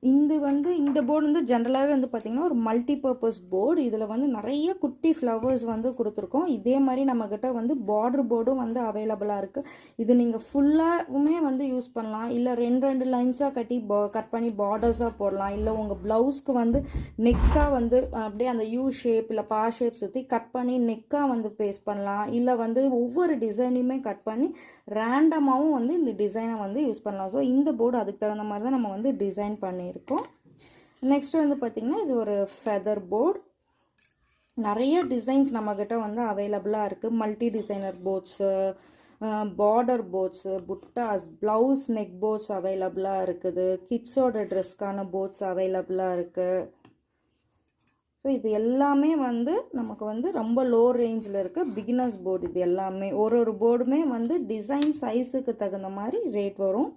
இந்த போர்டு வந்து ஜென்ரலாகவே வந்து பார்த்திங்கன்னா ஒரு மல்டி பர்பஸ் போர்டு. இதில் வந்து நிறைய குட்டி ஃப்ளவர்ஸ் வந்து கொடுத்துருக்கோம். இதே மாதிரி நம்மக்கிட்ட வந்து பார்டர் போர்டும் வந்து அவைலபிளாக இருக்குது. இது நீங்கள் ஃபுல்லாகவுமே வந்து யூஸ் பண்ணலாம், இல்லை ரெண்டு லைன்ஸாக கட் பண்ணி பார்டர்ஸாக போடலாம், இல்லை உங்கள் ப்ளவுஸ்க்கு வந்து நெக்காக வந்து அப்படியே அந்த யூ ஷேப் இல்லை பா ஷேப் சுற்றி கட் பண்ணி நெக்காக வந்து பேஸ்ட் பண்ணலாம், இல்லை வந்து ஒவ்வொரு டிசைனையுமே கட் பண்ணி ரேண்டமாகவும் வந்து இந்த டிசைனை வந்து யூஸ் பண்ணலாம். ஸோ இந்த போர்டு அதுக்கு தகுந்த மாதிரி தான் நம்ம வந்து டிசைன் பண்ணியிருக்கோம். நெக்ஸ்ட் வந்து பார்த்திங்கன்னா இது ஒரு ஃபெதர் போர்டு. நிறைய டிசைன்ஸ் நம்மக்கிட்ட வந்து அவைலபிளாக இருக்குது. Multi designer boards, border boards, புட்டாஸ், ப்ளவுஸ் நெக் போர்ட்ஸ் அவைலபிளாக இருக்குது. கிட்ஸோட ட்ரெஸ்க்கான போர்ட்ஸ் அவைலபிளாக இருக்குது. ஸோ இது எல்லாமே வந்து நமக்கு வந்து ரொம்ப லோ ரேஞ்சில் இருக்க பிகினர்ஸ் போர்டு. இது எல்லாமே ஒரு போர்டுமே வந்து டிசைன் சைஸுக்கு தகுந்த மாதிரி ரேட் வரும்.